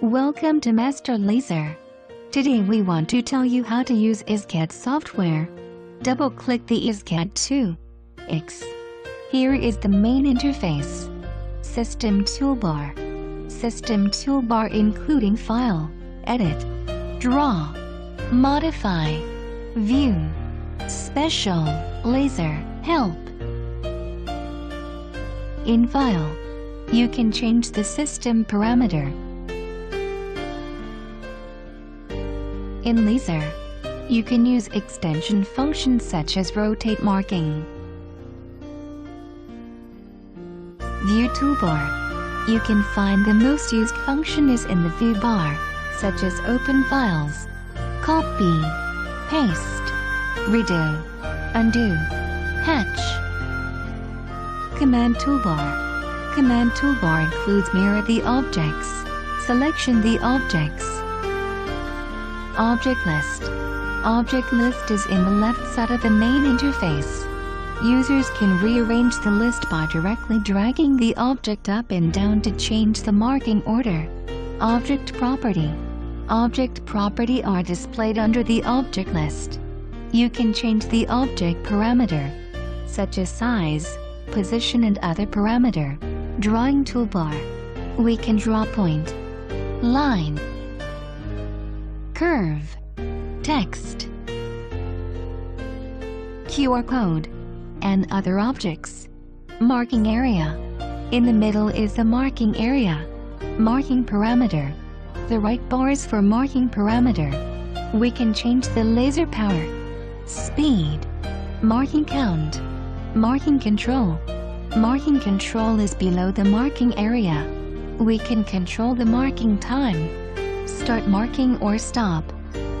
Welcome to Master Laser. Today we want to tell you how to use EaseCAD software. Double-click the EaseCAD 2X. Here is the main interface. System Toolbar. System Toolbar including File, Edit, Draw, Modify, View, Special, Laser, Help. In File, you can change the system parameter. In Laser, you can use extension functions such as rotate marking. View Toolbar. You can find the most used function is in the View bar, such as open files, copy, paste, redo, undo, hatch. Command Toolbar. Command Toolbar includes mirror the objects, selection the objects. Object List. Object List is in the left side of the main interface. Users can rearrange the list by directly dragging the object up and down to change the marking order. Object Property. Object property are displayed under the object list. You can change the object parameter, such as size, position and other parameter. Drawing Toolbar. We can draw point, line, curve, text, QR code, and other objects. Marking area. In the middle is the marking area. Marking parameter. The right bar is for marking parameter. We can change the laser power, speed, marking count, marking control. Marking control is below the marking area. We can control the marking time, start marking or stop.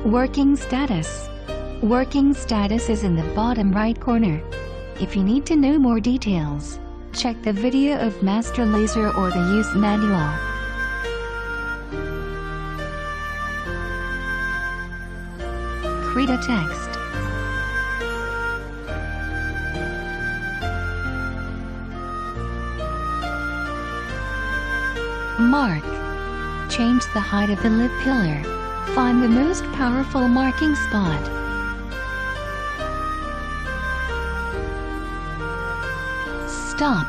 Working status. Working status is in the bottom right corner. If you need to know more details, check the video of Master Laser or the use manual. Create a text. Mark. Change the height of the lip pillar. Find the most powerful marking spot. Stop.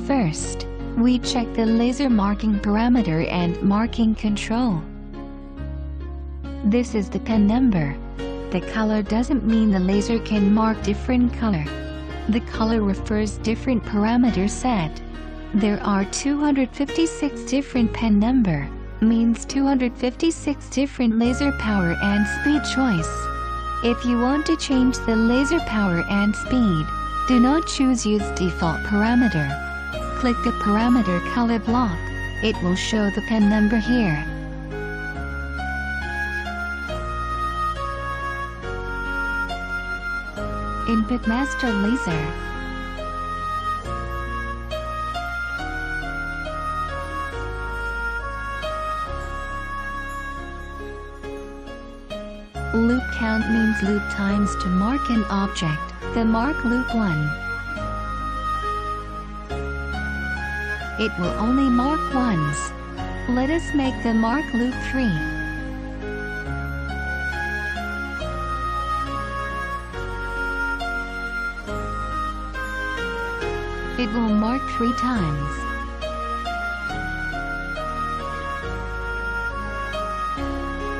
First, we check the laser marking parameter and marking control. This is the pen number. The color doesn't mean the laser can mark different color. The color refers different parameter set. There are 256 different pen number, means 256 different laser power and speed choice. If you want to change the laser power and speed, do not choose use default parameter. Click the parameter color block. It will show the pen number here. Input Master Laser. Loop count means loop times to mark an object. The mark loop 1. It will only mark once. Let us make the mark loop 3. It will mark 3 times.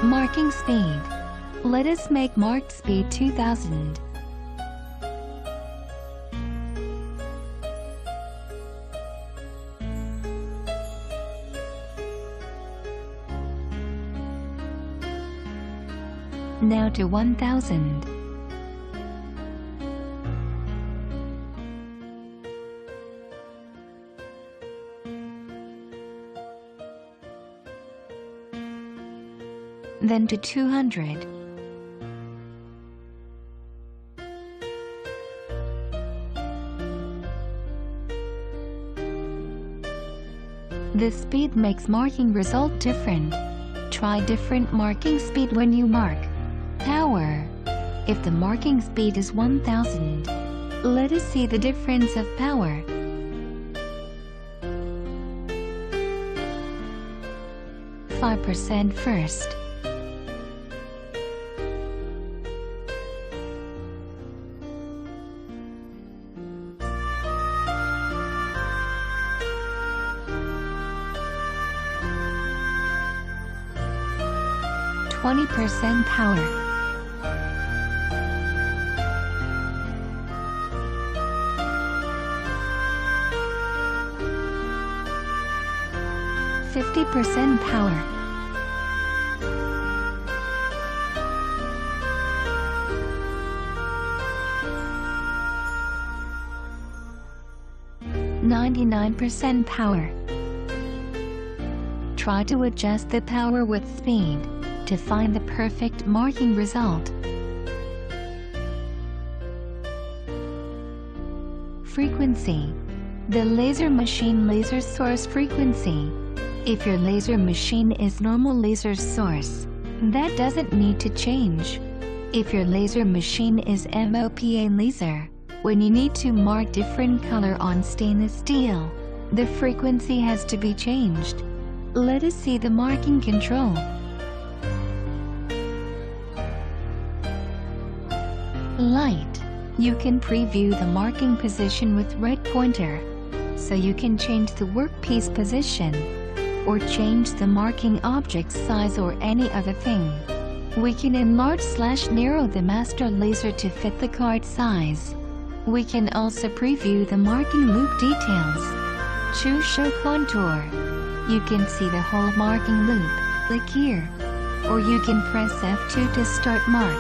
Marking speed. Let us make marked speed 2000. Now to 1000. Then to 200. The speed makes marking result different. Try different marking speed when you mark. Power, if the marking speed is 1000. Let us see the difference of power. %, first. %, power. %, power. %, power. Try to adjust the power with speed to find the perfect marking result. Frequency. The laser machine laser source frequency. If your laser machine is normal laser source, that doesn't need to change. If your laser machine is MOPA laser, when you need to mark different color on stainless steel, the frequency has to be changed. Let us see the marking control. Light. You can preview the marking position with right pointer, so you can change the workpiece position, or change the marking object size or any other thing. We can enlarge/narrow the master laser to fit the card size. We can also preview the marking loop details. Choose Show Contour. You can see the whole marking loop. Click here. Or you can press F2 to start mark.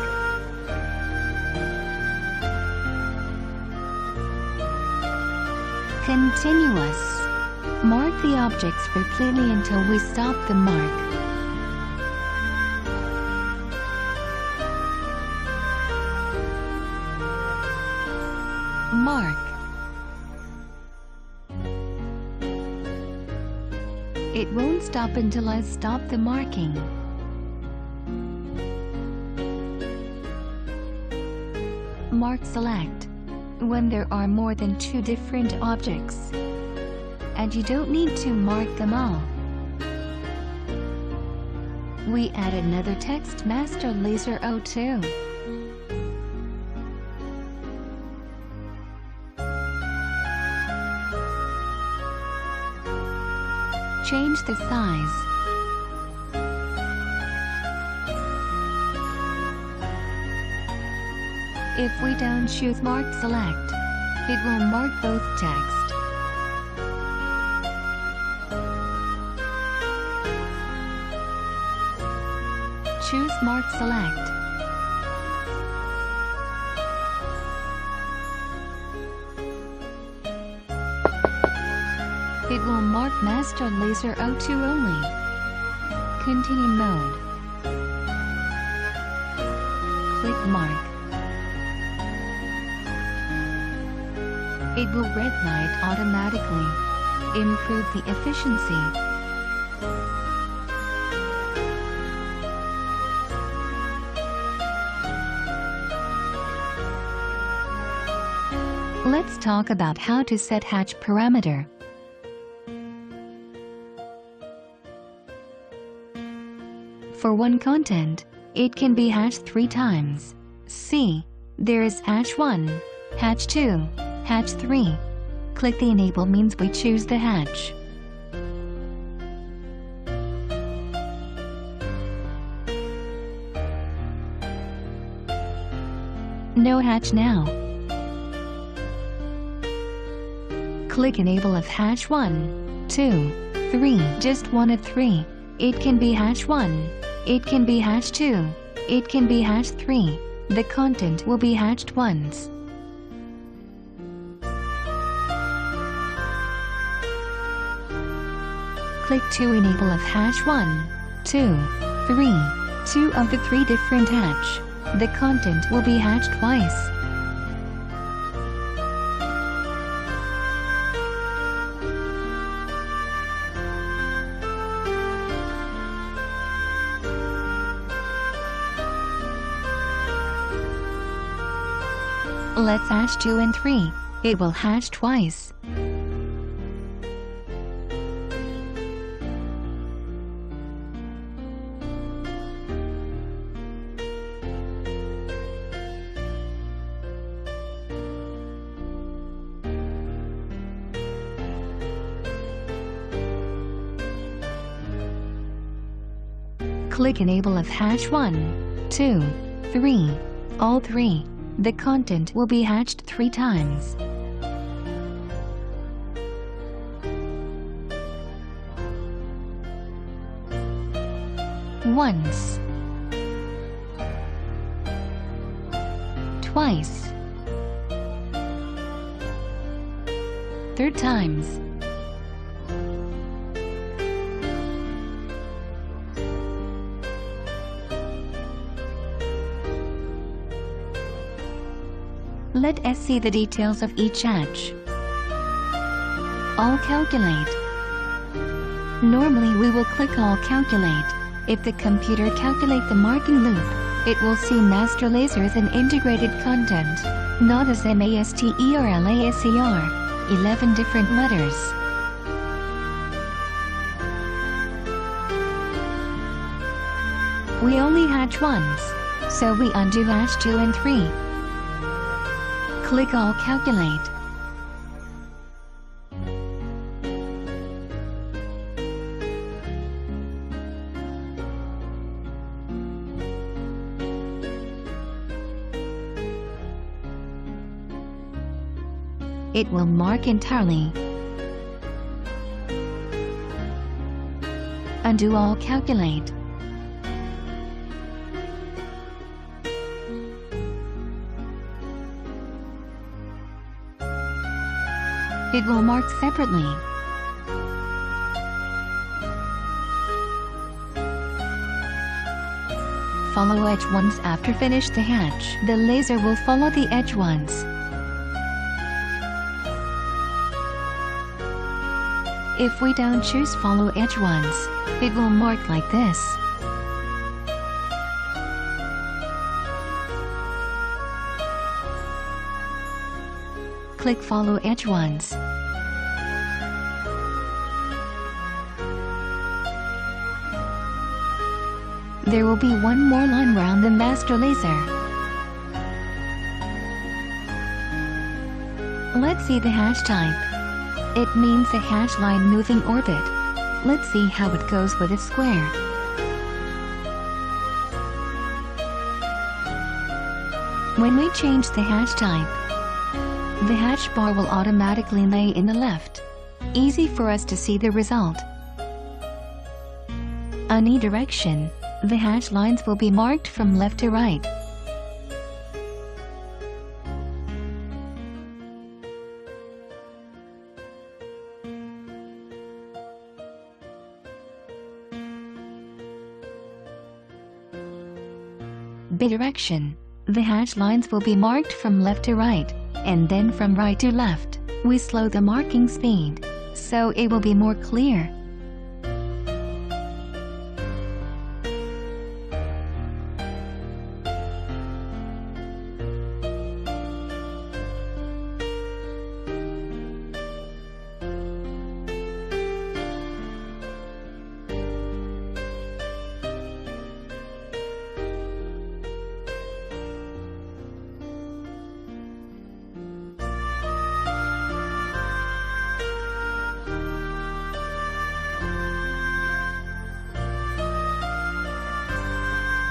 Continuous. Mark the objects completely until we stop the mark. Mark. It won't stop until I stop the marking. Mark Select. When there are more than 2 different objects, and you don't need to mark them all. We add another text master laser O2. Change the size. If we don't choose Mark Select, it will mark both text. Choose Mark Select. It will mark Master Laser O2 only. Continue mode. Click Mark. It will red light automatically. Improve the efficiency. Let's talk about how to set hatch parameter. For one content, it can be hatched 3 times. See, there is hatch 1, hatch 2, hatch 3. Click the enable means we choose the hatch. No hatch now. Click enable of hatch 1, 2, 3. Just one of 3. It can be hatch 1. It can be hatch 2. It can be hatch 3. The content will be hatched once. Click to enable of hatch 1, 2, 3. 2 of the 3 different hatch. The content will be hatched twice. Let's hash 2 and 3. It will hash twice. Click Enable if hash 1, 2, 3, all 3. The content will be hashed 3 times. Once, twice, 3 times. Let us see the details of each hash. All calculate. Normally we will click All calculate. If the computer calculate the marking loop, it will see master lasers and integrated content, not as MASTER or LASER, 11 different letters. We only hatch once, so we undo hash 2 and 3. Click All calculate. It will mark entirely. Undo All calculate. It will mark separately. Follow edge once after finish the hatch. The laser will follow the edge once. If we don't choose follow edge once, it will mark like this. Click follow edge once. There will be one more line round the master laser. Let's see the hash type. It means a hash line moving orbit. Let's see how it goes with a square. When we change the hash type, the hash bar will automatically lay in the left. Easy for us to see the result. Any direction, the hash lines will be marked from left to right. Bidirection, the hash lines will be marked from left to right, and then from right to left. We slow the marking speed, so it will be more clear.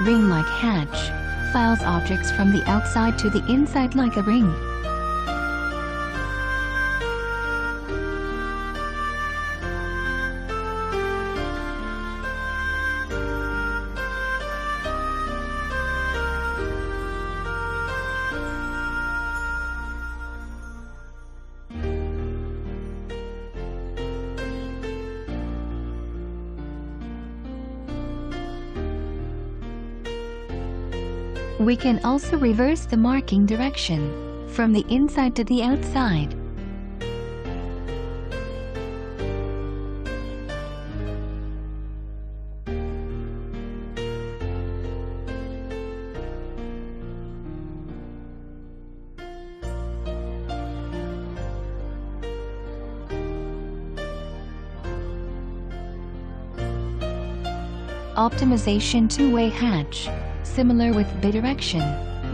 Ring-like hatch files objects from the outside to the inside like a ring. We can also reverse the marking direction from the inside to the outside. Optimization two-way hatch, similar with bidirection,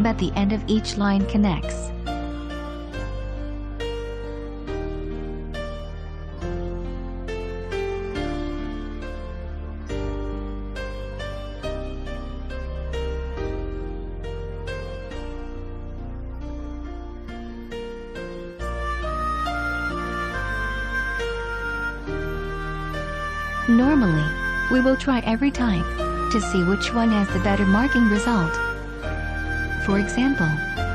but the end of each line connects. Normally, we will try every type to see which one has the better marking result. For example,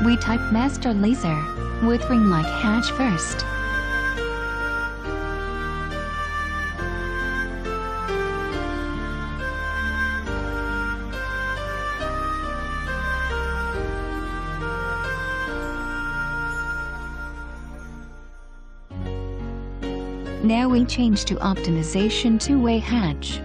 we type master laser with ring-like hatch first. Now we change to optimization two-way hatch.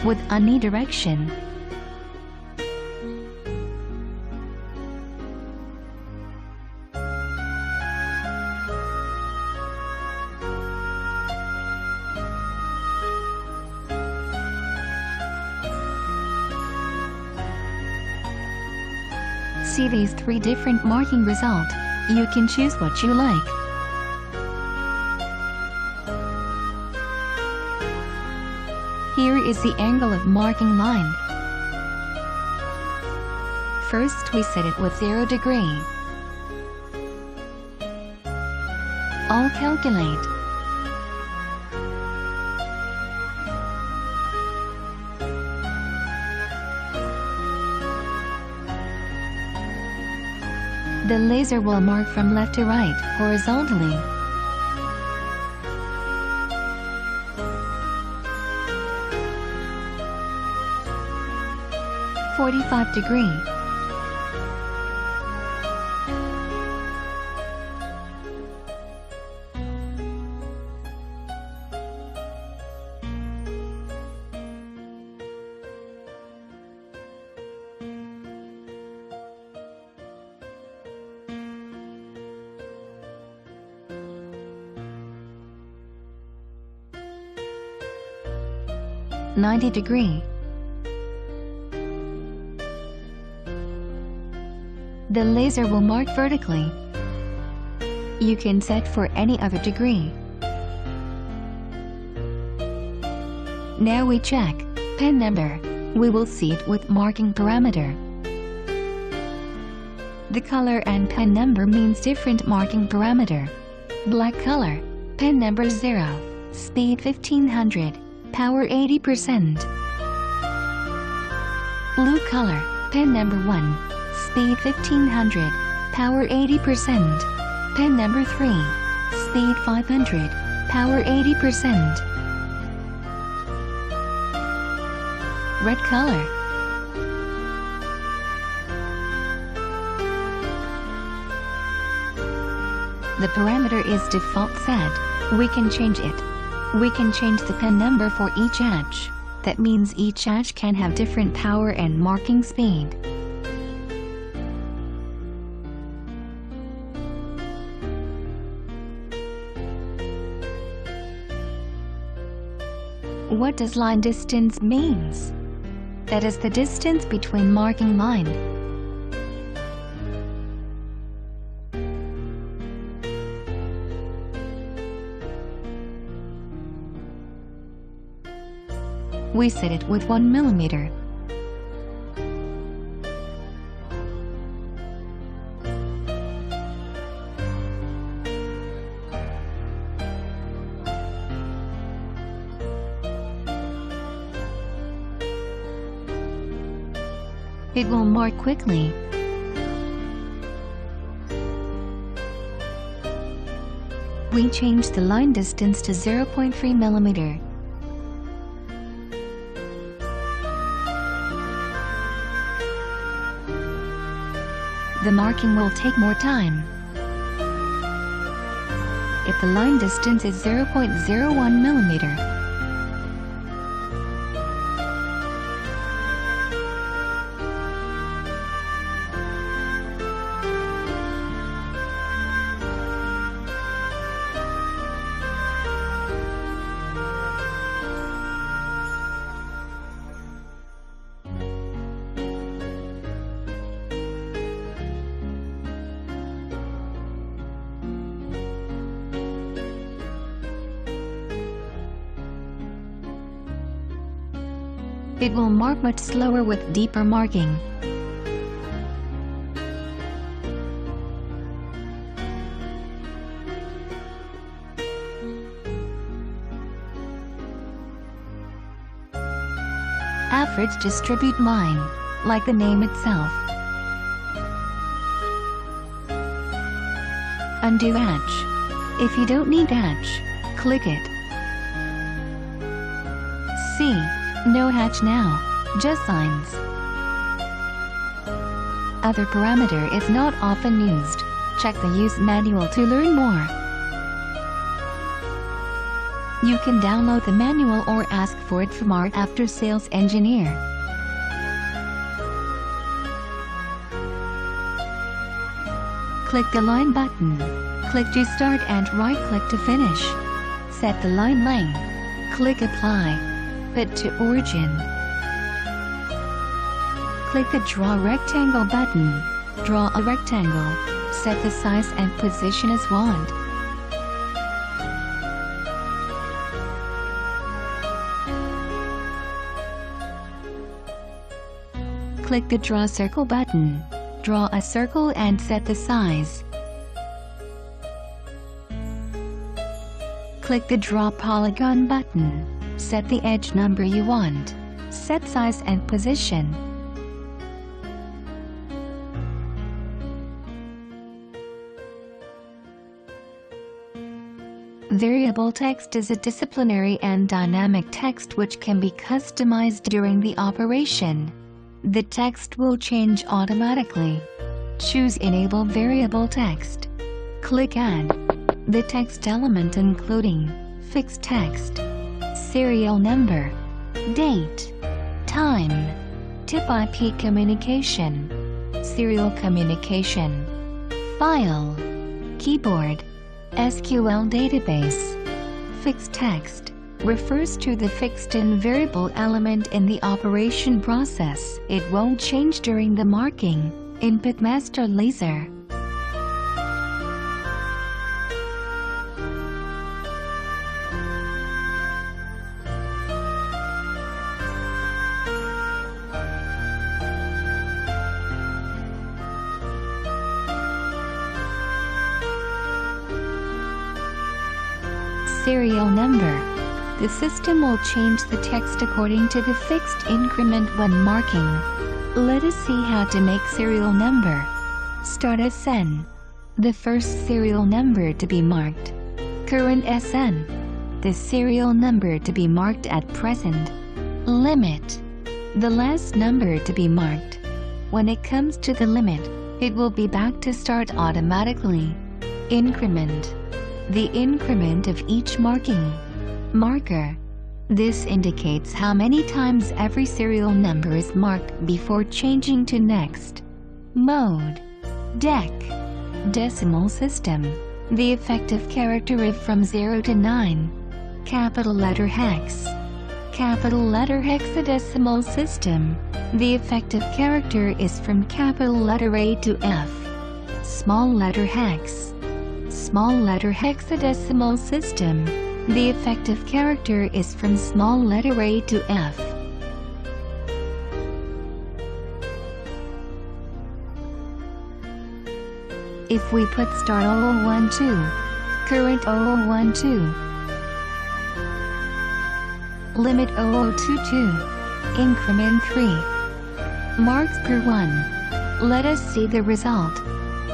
With unidirection, see these three different marking results. You can choose what you like. Here is the angle of marking line. First we set it with 0 degree. All calculate. The laser will mark from left to right, horizontally. .45 degree. .90 degree. The laser will mark vertically. You can set for any other degree. Now we check pen number. We will see it with marking parameter. The color and pen number means different marking parameter. Black color, pen number 0, speed 1500, power 80%. Blue color, pen number 1, speed 1500, power 80%. Pen number 3, speed 500, power 80%. Red color. The parameter is default set. We can change it. We can change the pen number for each edge. That means each edge can have different power and marking speed. What does line distance means? That is the distance between marking line. We set it with 1 millimeter. It will mark quickly. We change the line distance to 0.3 millimeter. The marking will take more time. If the line distance is 0.01 millimeter, It will mark much slower with deeper marking. Average distribute line, like the name itself. Undo hatch. If you don't need hatch, click it. See, no hatch now, just signs. Other parameter is not often used. Check the use manual to learn more. You can download the manual or ask for it from our after-sales engineer. Click the line button. Click to start and right-click to finish. Set the line length. Click apply. Fit to origin. Click the draw rectangle button. Draw a rectangle. Set the size and position as want. Click the Draw Circle button. Draw a circle and set the size. Click the Draw Polygon button. Set the edge number you want. Set size and position. Variable text is a disciplinary and dynamic text which can be customized during the operation. The text will change automatically. Choose Enable Variable Text. Click Add. The text element including fixed text, serial number, date, time, tip IP communication, serial communication, file, keyboard, SQL database. Fixed text refers to the fixed and variable element in the operation process. It won't change during the marking. Input master laser. Serial number. The system will change the text according to the fixed increment when marking. Let us see how to make serial number. Start SN. The first serial number to be marked. Current SN. The serial number to be marked at present. Limit. The last number to be marked. When it comes to the limit, it will be back to start automatically. Increment. The increment of each marking. Marker. This indicates how many times every serial number is marked before changing to next. Mode. Dec. Decimal system. The effective character if from 0 to 9. Capital letter hex. Capital letter hexadecimal system. The effective character is from capital letter A to F. Small letter hex. Small letter hexadecimal system. The effective character is from small letter A to F. If we put start 0012, current 0012, limit 0022, increment 3, marks per 1, let us see the result.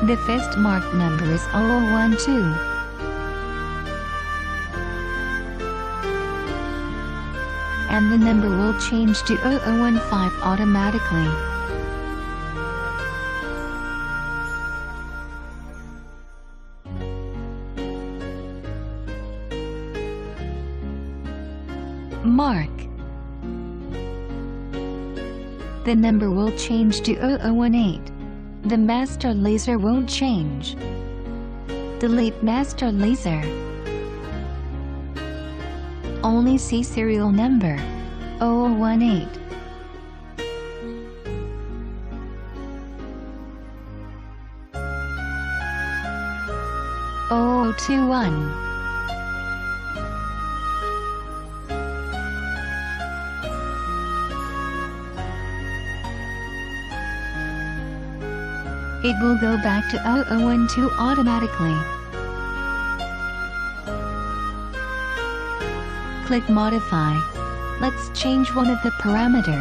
The first marked number is 0012. And the number will change to 0015 automatically. Mark. The number will change to 0018. The master laser won't change. Delete master laser. Only see serial number 0018. 0021. It will go back to 0012 automatically. Click Modify. Let's change one of the parameter.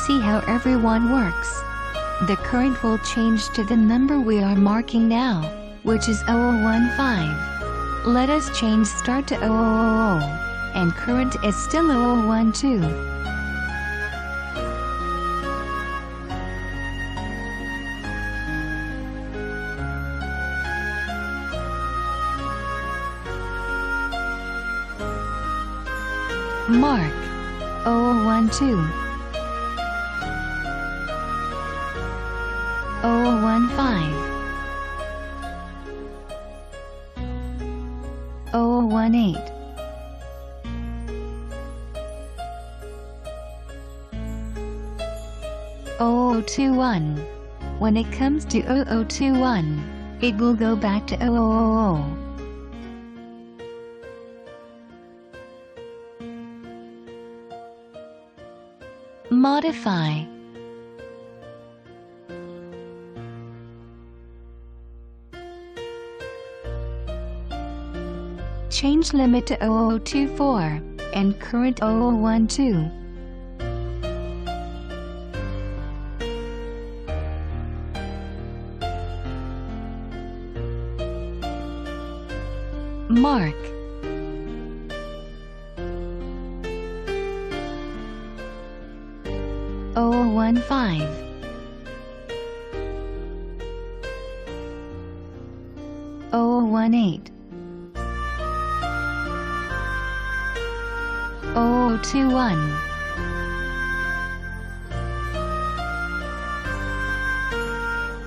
See how everyone works. The current will change to the number we are marking now, which is 0015. Let us change start to 0000, and current is still 0012. Mark 0012, 0015, 0018, 0021. When it comes to 0021, it will go back to 0000. Modify. Change limit to 0024 and current 0012. Mark 0015, 0018, 0021,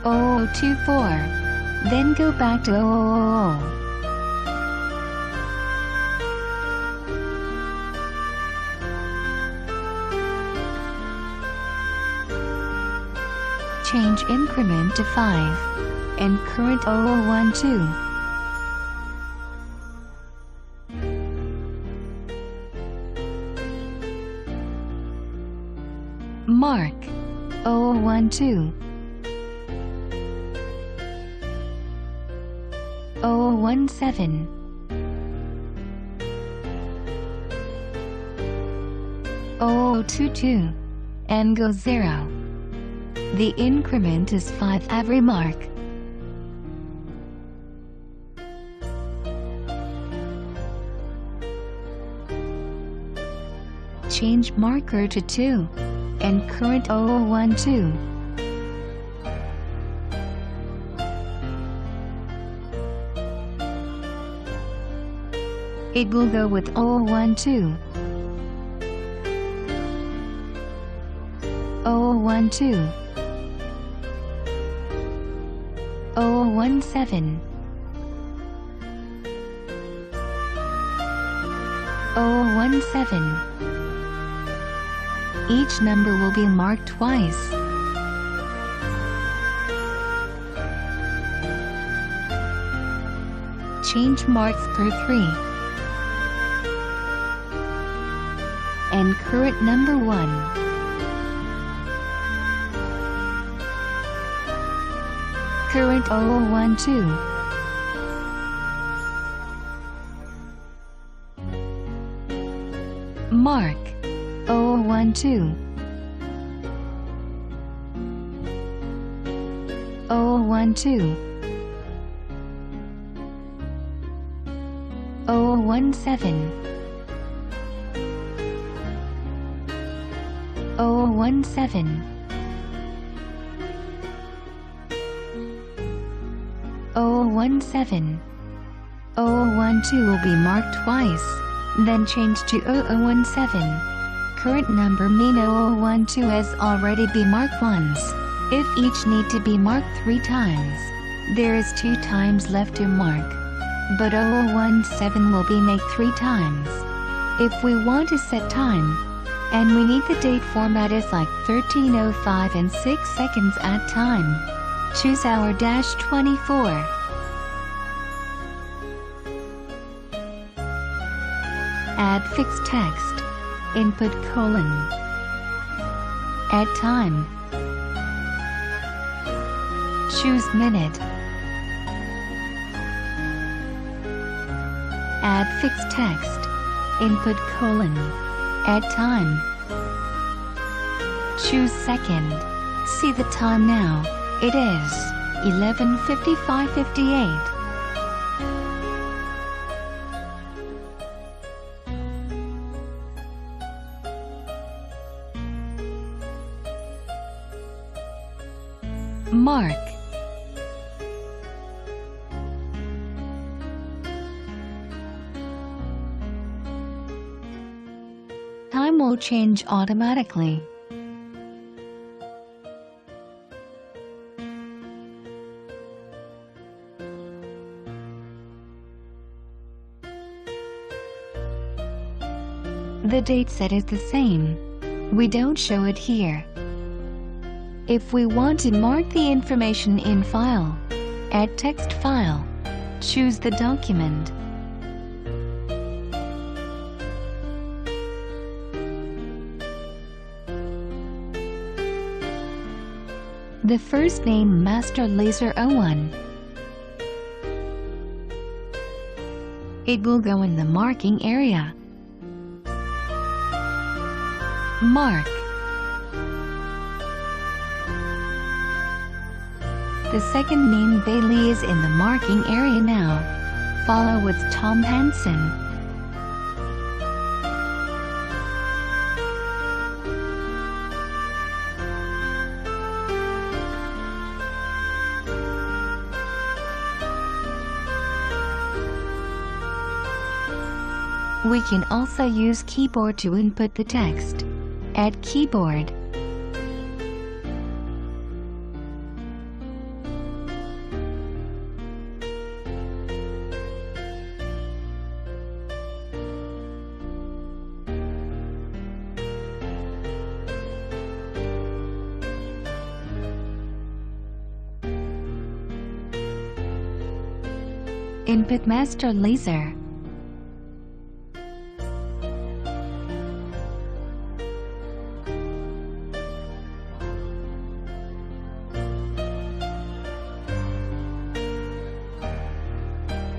0024, then go back to 0000. Change increment to 5 and current 0012. Mark 0012, 0017, 0022, and go 0. The increment is 5 every mark. Change marker to 2 and current 0012. It will go with 0012. 0012. 0017, 0017. Each number will be marked twice. Change marks per 3 and current number 1. Current 0012. Mark 0012. 0012. 017. 017. 017. 012 will be marked twice, then change to 0017. Current number mean 0012 has already been marked once. If each need to be marked 3 times, there is 2 times left to mark. But 0017 will be made 3 times. If we want to set time, and we need the date format is like 13:05 and 6 seconds at time, choose hour -24. Add fixed text. Input : add time. Choose minute. Add fixed text. Input colon. Add time. Choose second. See the time now. It is 11:55:58. Mark. Time will change automatically. The date set is the same. We don't show it here. If we want to mark the information in file, add text file. Choose the document. The first name Master Laser 01. It will go in the marking area. Mark. The second name Bailey is in the marking area now. Follow with Tom Hansen. We can also use keyboard to input the text. Add keyboard. Input Master Laser.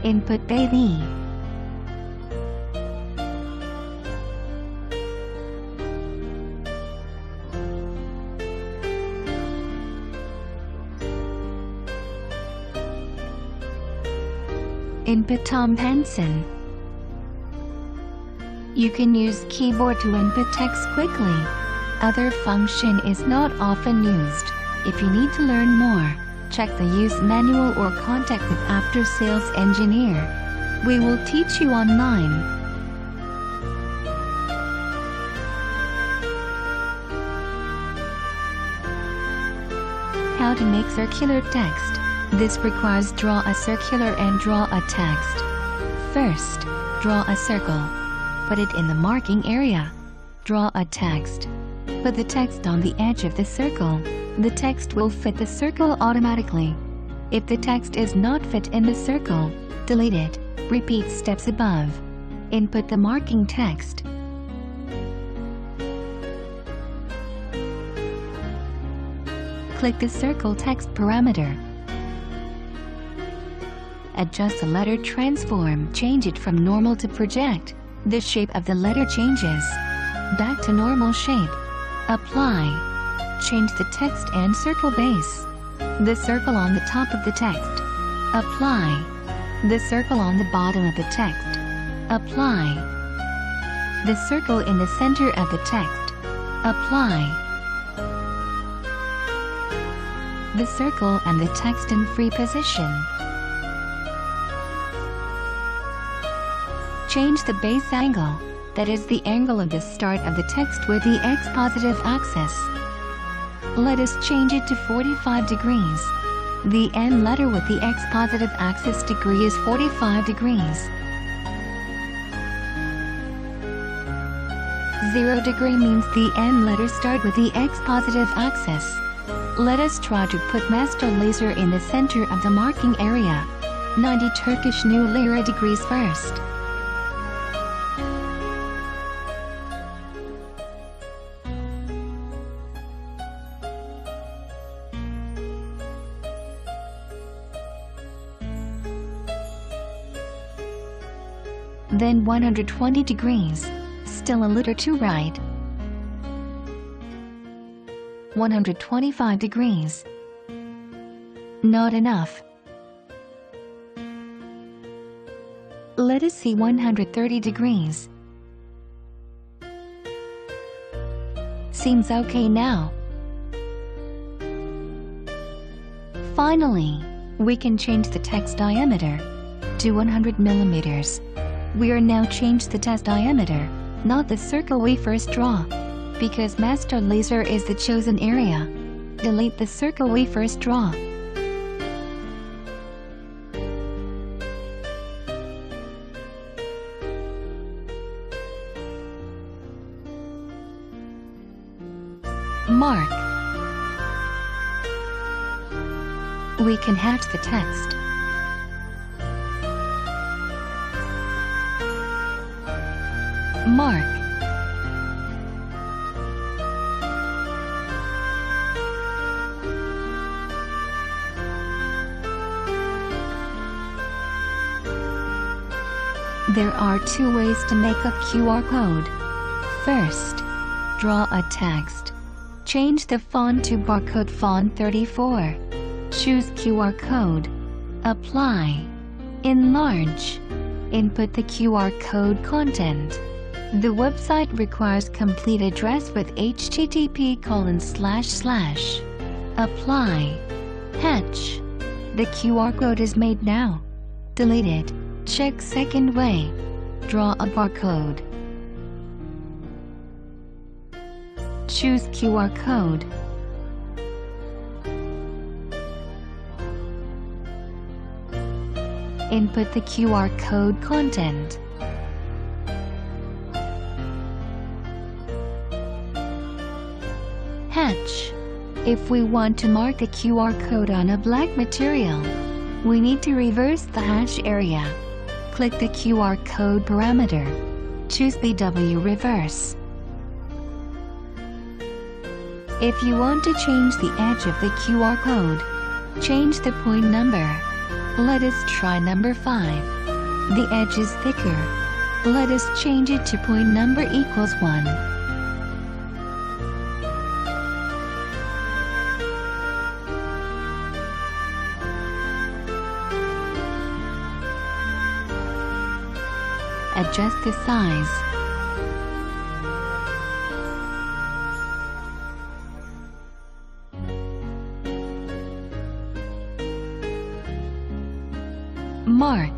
Input Bailey. Input Tom Hansen. You can use keyboard to input text quickly. Other function is not often used. If you need to learn more, check the use manual or contact with after sales engineer. We will teach you online. How to make circular text. This requires draw a circular and draw a text. First, draw a circle. Put it in the marking area. Draw a text. Put the text on the edge of the circle. The text will fit the circle automatically. If the text is not fit in the circle, delete it. Repeat steps above. Input the marking text. Click the circle text parameter. Adjust the letter transform. Change it from normal to project. The shape of the letter changes. Back to normal shape. Apply. Change the text and circle base. The circle on the top of the text. Apply. The circle on the bottom of the text. Apply. The circle in the center of the text. Apply. The circle and the text in free position. Change the base angle, that is the angle of the start of the text with the X positive axis. Let us change it to 45 degrees. The end letter with the X positive axis degree is 45 degrees. 0 degree means the end letter start with the X positive axis. Let us try to put Master Laser in the center of the marking area. 90 Turkish New Lira degrees first. then 120 degrees, still a little to right. 125 degrees. Not enough. Let us see 130 degrees. Seems okay now. Finally, we can change the text diameter to 100 millimeters. We are now change the test diameter, not the circle we first draw. Because master laser is the chosen area, delete the circle we first draw. Mark. We can hatch the text. Mark. There are two ways to make a QR code. First, draw a text. Change the font to barcode font 34. Choose QR code. Apply. Enlarge. Input the QR code content. The website requires complete address with http://. Apply. Hatch. The QR code is made now. Delete it. Check second way. Draw a barcode. Choose QR code. Input the QR code content. Hatch. If we want to mark the QR code on a black material, we need to reverse the hatch area. Click the QR code parameter. Choose BW reverse. If you want to change the edge of the QR code, change the point number. Let us try number 5. The edge is thicker. Let us change it to point number equals 1. Adjust the size. Mark.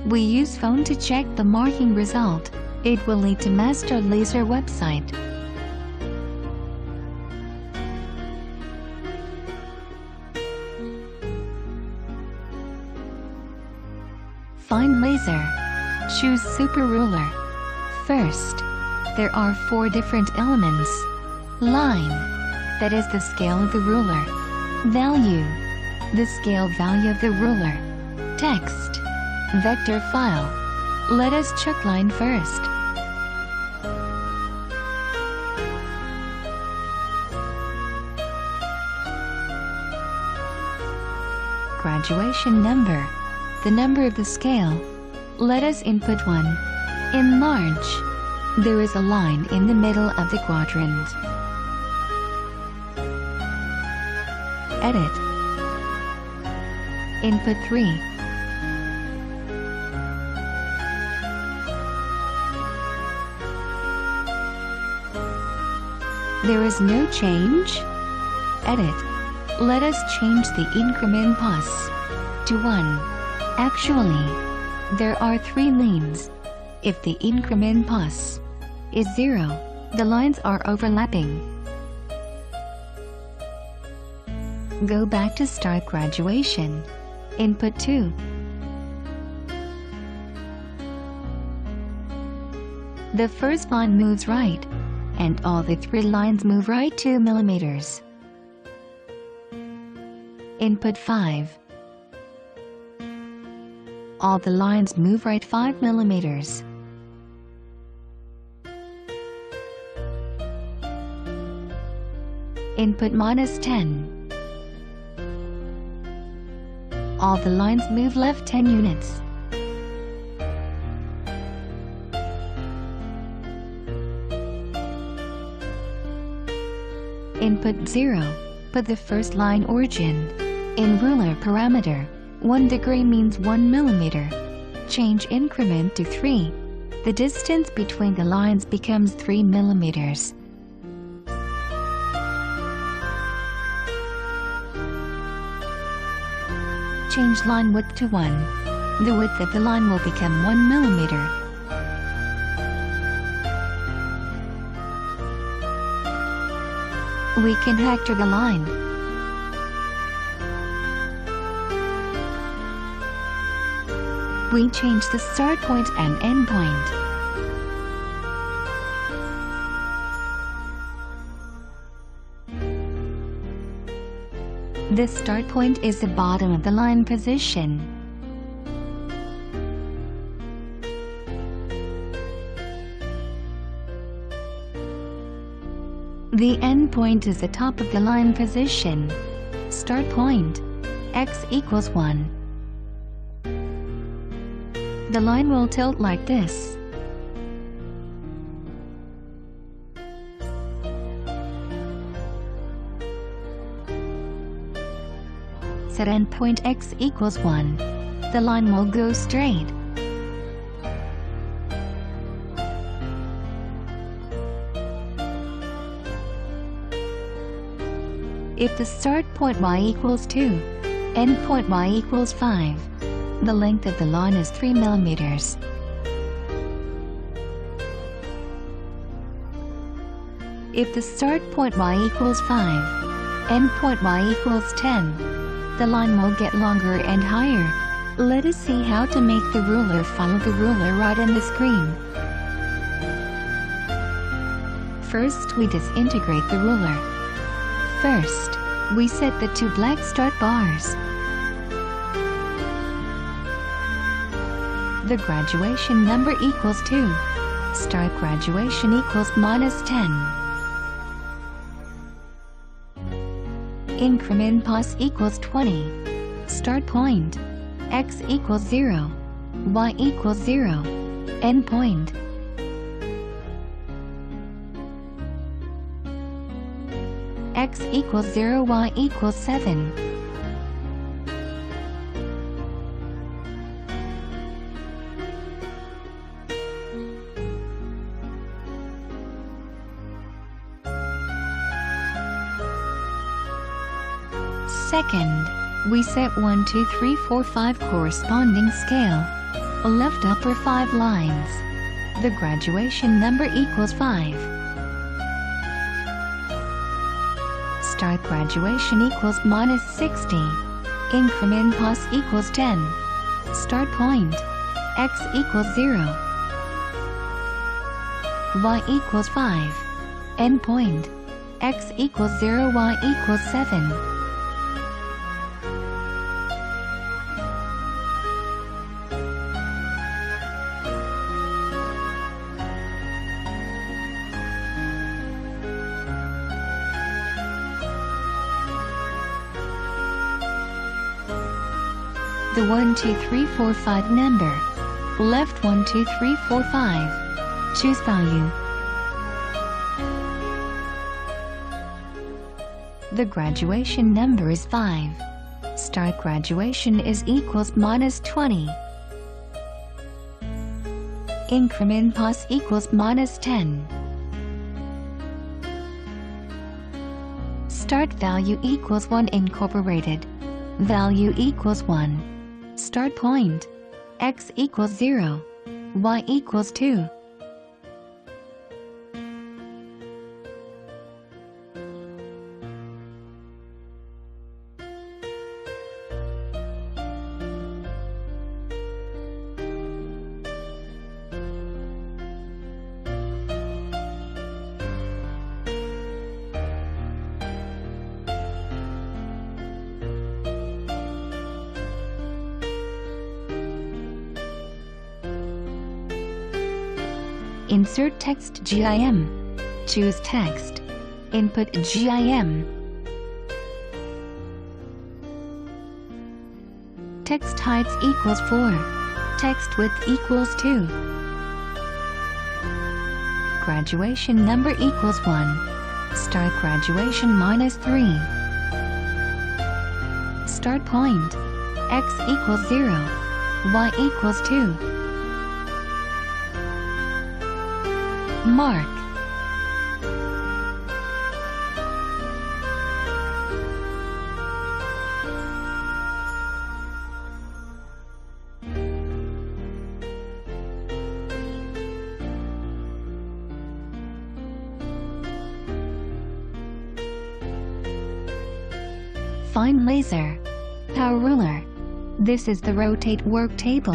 We use phone to check the marking result. It will lead to master laser website. Find laser. Choose super ruler. First, there are 4 different elements. Line, that is the scale of the ruler. Value, the scale value of the ruler. Text, vector file. Let us check line first. Graduation number, the number of the scale. Let us input 1. Enlarge. There is a line in the middle of the quadrant. Edit. Input 3. There is no change. Edit. Let us change the increment pos to 1. Actually, there are 3 lines. If the increment pos is 0, the lines are overlapping. Go back to start graduation. Input 2. The first line moves right, and all the 3 lines move right 2 millimeters. Input 5. All the lines move right 5 millimeters. Input -10. all the lines move left 10 units. Input 0. Put the first line origin. In ruler parameter, 1 degree means 1 millimeter. Change increment to 3. The distance between the lines becomes 3 millimeters. Change line width to 1. The width of the line will become 1 millimeter. We can vector the line. We change the start point and end point. The start point is the bottom of the line position. The end point is the top of the line position. Start point. X equals 1. The line will tilt like this. Set endpoint X equals 1. The line will go straight. If the start point Y equals 2, end point Y equals 5, the length of the line is 3 millimeters. If the start point Y equals 5, end point Y equals 10, the line will get longer and higher. Let us see how to make the ruler follow the ruler right on the screen. First, we disintegrate the ruler. First, we set the 2 black start bars. The graduation number equals 2. Start graduation equals -10. Increment pos equals 20. Start point. X equals 0. Y equals 0. End point. X equals 0, Y equals 7. Second, we set 1, 2, 3, 4, 5 corresponding scale. Left upper 5 lines. The graduation number equals 5. Start graduation equals -60. Increment pos equals 10. Start point. X equals 0. Y equals 5. End point. X equals 0, Y equals 7. The 1, 2, 3, 4, 5 number. Left 1, 2, 3, 4, 5. Choose value. The graduation number is 5. Start graduation is equals -20. Increment pos equals -10. Start value equals 1 incorporated. Value equals 1. Start point. X equals 0. Y equals 2. Insert text GIM. Choose text. Input GIM. Text height equals 4. Text width equals 2. Graduation number equals 1. Start graduation minus 3. Start point. X equals 0. Y equals 2. Mark. Fine laser. Power ruler. This is the rotate work table.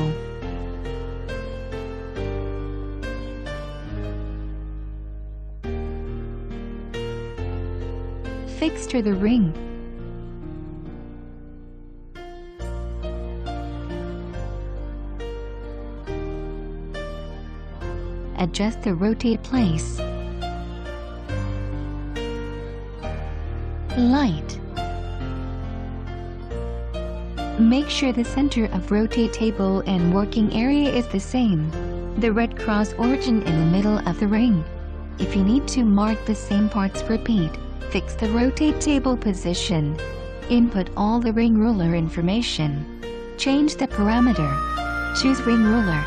Fixture the ring. Adjust the rotate place. Light. Make sure the center of rotate table and working area is the same. The red cross origin in the middle of the ring. If you need to mark the same parts, repeat. Fix the rotate table position. Input all the ring ruler information. Change the parameter. Choose ring ruler.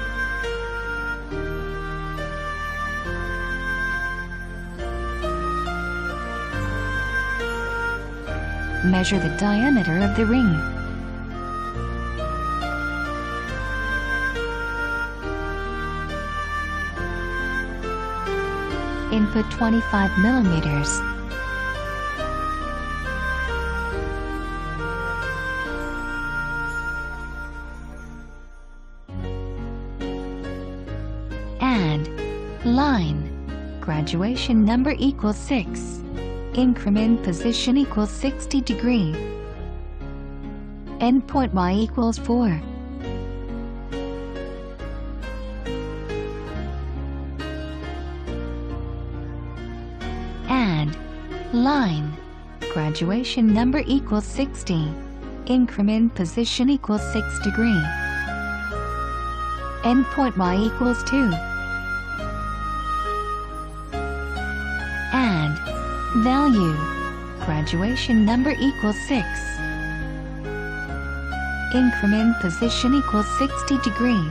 Measure the diameter of the ring. Input 25 millimeters. Add line. Graduation number equals 6. Increment position equals 60 degree. Endpoint Y equals 4. Add line. Graduation number equals 60. Increment position equals 6 degree. Endpoint Y equals 2. Add value. Graduation number equals 6. Increment position equals 60 degree.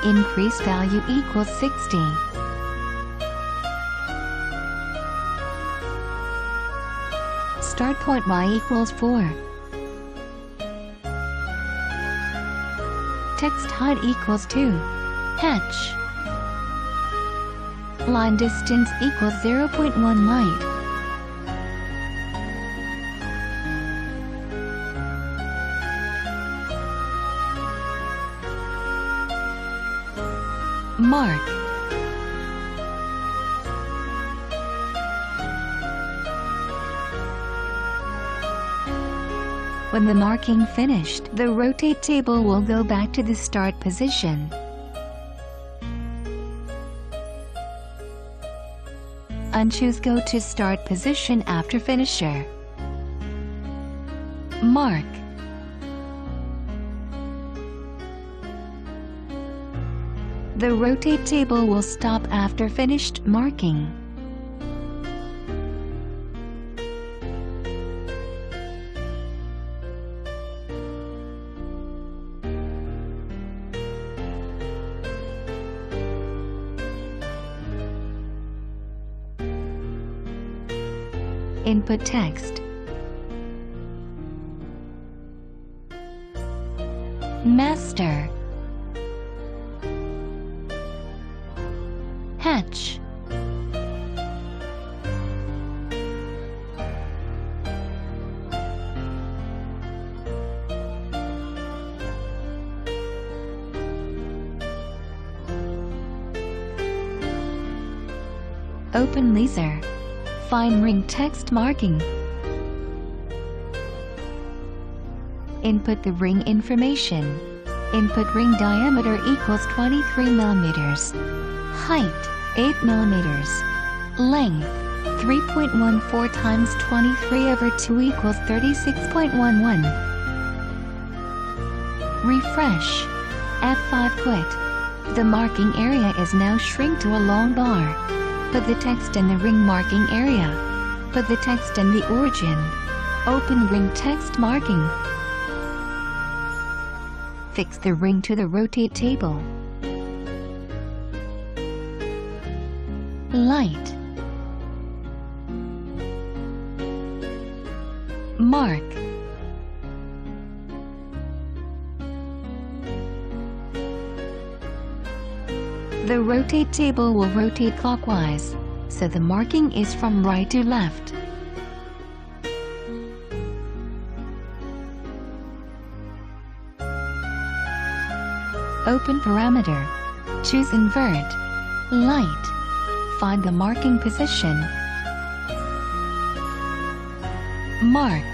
Increase value equals 60. Start point Y equals 4. Text height equals 2. Hatch. Line distance equals 0.1 light. Mark. When the marking finished, the rotate table will go back to the start position. Unchoose Go to Start Position after Finisher. Mark. The rotate table will stop after finished marking. Input text. Master. Hatch. Open laser. Fine ring text marking. Input the ring information. Input ring diameter equals 23 millimeters. Height 8 millimeters. Length 3.14 times 23 over 2 equals 36.11. Refresh. F5 quit. The marking area is now shrink to a long bar. Put the text in the ring marking area. Put the text in the origin. Open ring text marking. Fix the ring to the rotate table. Light. Mark. The rotate table will rotate clockwise, so the marking is from right to left. Open parameter. Choose invert. Light. Find the marking position. Mark.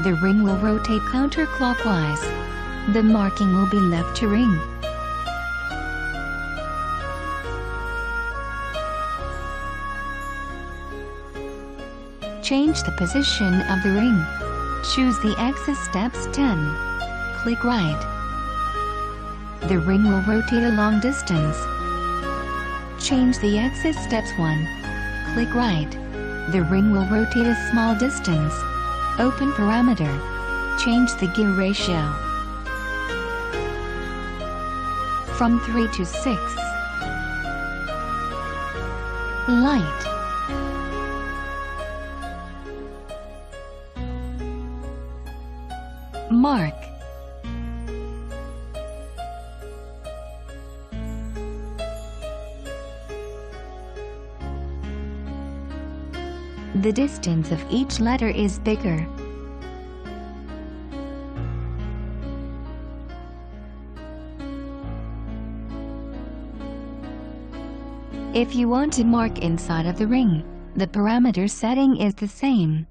The ring will rotate counterclockwise. The marking will be left to ring. Change the position of the ring. Choose the axis steps 10. Click right. The ring will rotate a long distance. Change the axis steps 1. Click right. The ring will rotate a small distance. Open parameter. Change the gear ratio from 3 to 6. Light. Mark. The distance of each letter is bigger. If you want to mark inside of the ring, the parameter setting is the same.